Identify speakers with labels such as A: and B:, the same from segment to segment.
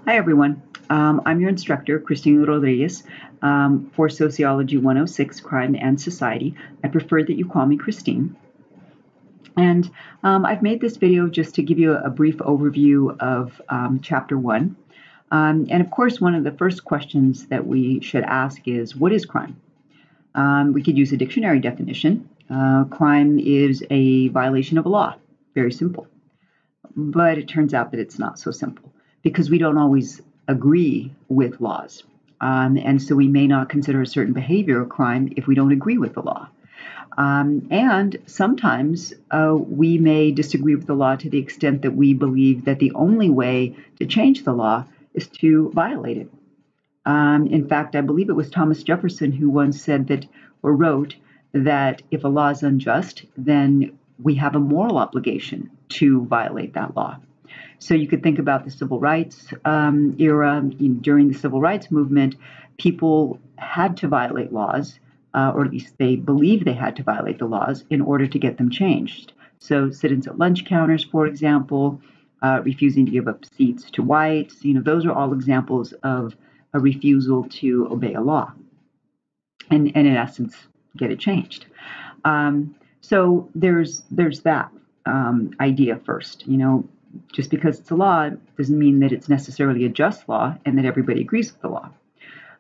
A: Hi, everyone. I'm your instructor, Christine Rodriguez, for Sociology 106, Crime and Society. I prefer that you call me Christine. And I've made this video just to give you a brief overview of Chapter 1. And of course, one of the first questions that we should ask is, what is crime? We could use a dictionary definition. Crime is a violation of a law. Very simple. But it turns out that it's not so simple because we don't always agree with laws. And so we may not consider a certain behavior a crime if we don't agree with the law. And sometimes we may disagree with the law to the extent that we believe that the only way to change the law is to violate it. In fact, I believe it was Thomas Jefferson who once said that, or wrote, that if a law is unjust, then we have a moral obligation to violate that law. So you could think about the civil rights era. During the civil rights movement, people had to violate laws, or at least they believed they had to violate the laws in order to get them changed. So sit-ins at lunch counters, for example, refusing to give up seats to whites, those are all examples of a refusal to obey a law and in essence, get it changed. So there's that idea first. Just because it's a law doesn't mean that it's necessarily a just law and that everybody agrees with the law.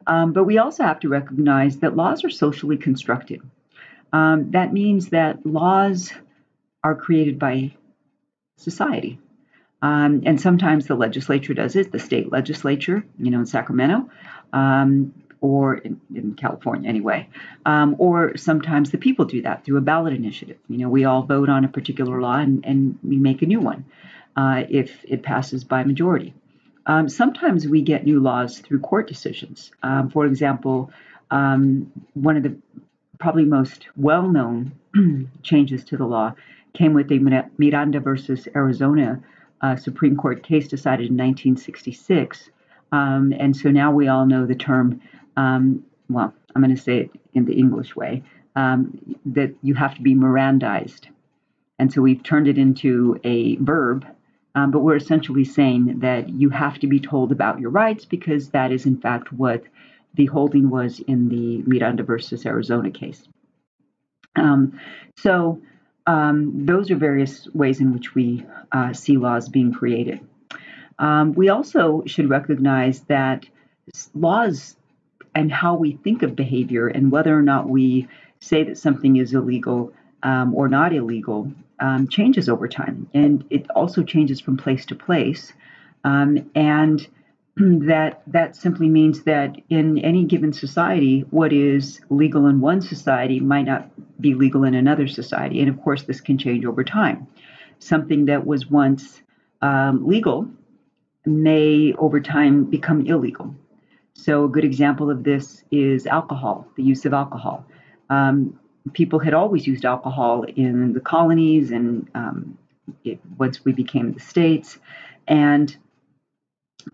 A: But we also have to recognize that laws are socially constructed. That means that laws are created by society. And sometimes the legislature does it, the state legislature, in Sacramento, or in California anyway. Or sometimes the people do that through a ballot initiative. We all vote on a particular law and we make a new one if it passes by majority. Sometimes we get new laws through court decisions. For example, one of the probably most well-known changes to the law came with the Miranda versus Arizona Supreme Court case decided in 1966. And so now we all know the term, well, I'm going to say it in the English way, that you have to be Mirandized. And so we've turned it into a verb, but we're essentially saying that you have to be told about your rights because that is, in fact, what the holding was in the Miranda versus Arizona case. Those are various ways in which we see laws being created. We also should recognize that laws and how we think of behavior and whether or not we say that something is illegal or not illegal changes over time. And it also changes from place to place. And that simply means that in any given society, what is legal in one society might not be legal in another society. And of course, this can change over time. Something that was once legal may over time become illegal. So a good example of this is alcohol, the use of alcohol. People had always used alcohol in the colonies and once we became the states. And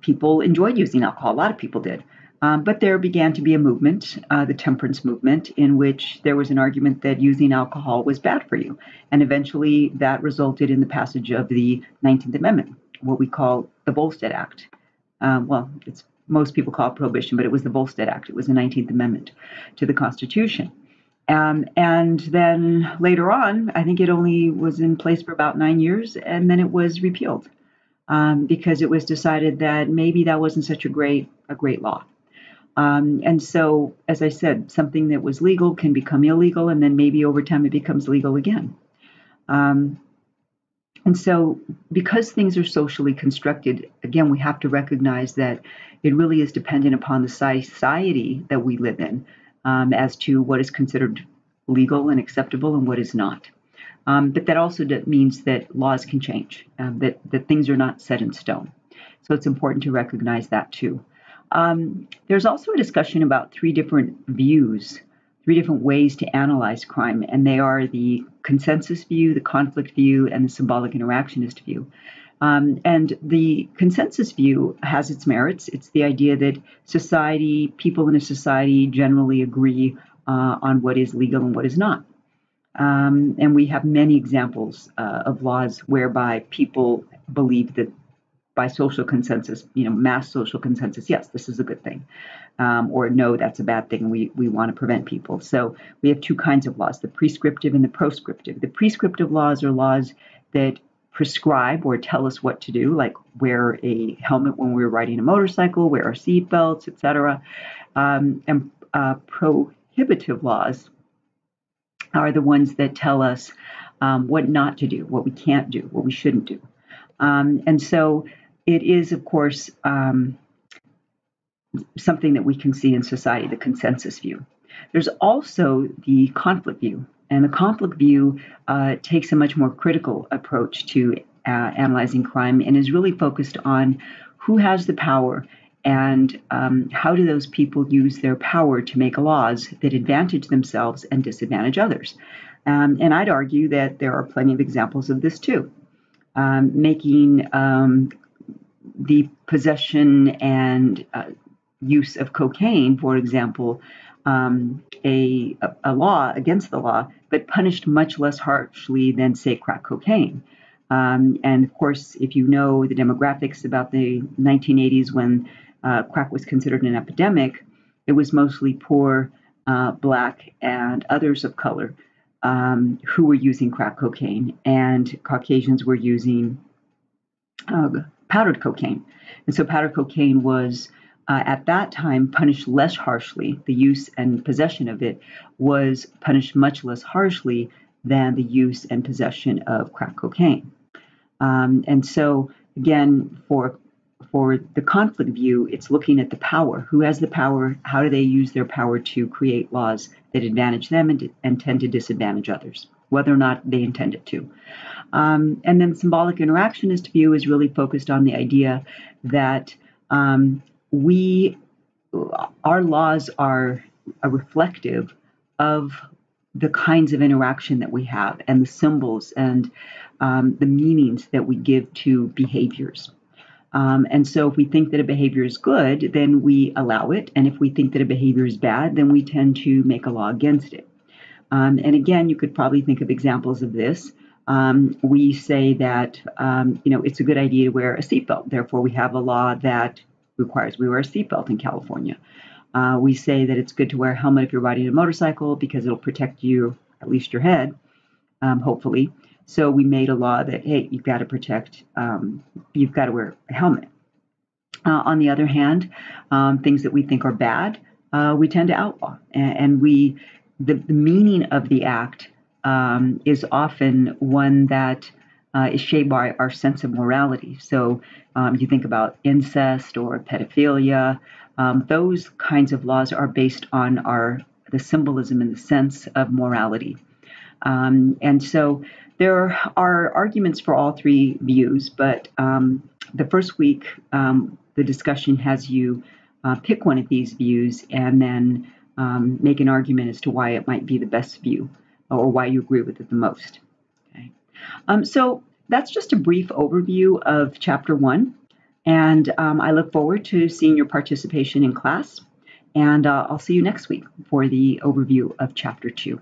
A: people enjoyed using alcohol. A lot of people did. But there began to be a movement, the temperance movement, in which there was an argument that using alcohol was bad for you. And eventually that resulted in the passage of the 19th Amendment, what we call the Volstead Act. Most people call it prohibition, but it was the Volstead Act. It was the 19th Amendment to the Constitution. And then later on, I think it only was in place for about 9 years, and then it was repealed. Because it was decided that maybe that wasn't such a great law. And so, as I said, something that was legal can become illegal, and then maybe over time it becomes legal again. And so, because things are socially constructed, again, we have to recognize that it really is dependent upon the society that we live in as to what is considered legal and acceptable and what is not. But that also means that laws can change, that things are not set in stone. So it's important to recognize that too. There's also a discussion about three different views, three different ways to analyze crime, and they are the consensus view, the conflict view, and the symbolic interactionist view. And the consensus view has its merits. It's the idea that people in a society generally agree on what is legal and what is not. And we have many examples of laws whereby people believe that by social consensus, mass social consensus, yes, this is a good thing. Or no, that's a bad thing. We want to prevent people. So we have two kinds of laws, the prescriptive and the proscriptive. The prescriptive laws are laws that prescribe or tell us what to do, like wear a helmet when we're riding a motorcycle, wear our seat belts, etc. And prohibitive laws are the ones that tell us what not to do, what we can't do, what we shouldn't do. And so it is, of course, something that we can see in society, the consensus view. There's also the conflict view. And the conflict view takes a much more critical approach to analyzing crime and is really focused on who has the power and how do those people use their power to make laws that advantage themselves and disadvantage others. And I'd argue that there are plenty of examples of this too. Making the possession and use of cocaine, for example, a law against the law, but punished much less harshly than, say, crack cocaine. And of course, if you know the demographics about the 1980s when crack was considered an epidemic, it was mostly poor, Black, and others of color who were using crack cocaine, and Caucasians were using powdered cocaine. And so powdered cocaine was at that time punished less harshly. The use and possession of it was punished much less harshly than the use and possession of crack cocaine. And so, again, for the conflict view, it's looking at the power. Who has the power? How do they use their power to create laws that advantage them and tend to disadvantage others, whether or not they intended to? And then symbolic interactionist view is really focused on the idea that our laws are reflective of the kinds of interaction that we have and the symbols and the meanings that we give to behaviors. And so if we think that a behavior is good, then we allow it. And if we think that a behavior is bad, then we tend to make a law against it. And again, you could probably think of examples of this. We say that, it's a good idea to wear a seatbelt. Therefore, we have a law that requires we wear a seatbelt in California. We say that it's good to wear a helmet if you're riding a motorcycle because it'll protect you, at least your head, hopefully. So we made a law that, hey, you've got to wear a helmet. On the other hand, things that we think are bad, we tend to outlaw. And the meaning of the act is often one that is shaped by our sense of morality. So you think about incest or pedophilia, those kinds of laws are based on the symbolism and the sense of morality. And so there are arguments for all three views, but the first week, the discussion has you pick one of these views and then make an argument as to why it might be the best view or why you agree with it the most. Okay. So that's just a brief overview of Chapter 1, and I look forward to seeing your participation in class, and I'll see you next week for the overview of Chapter 2.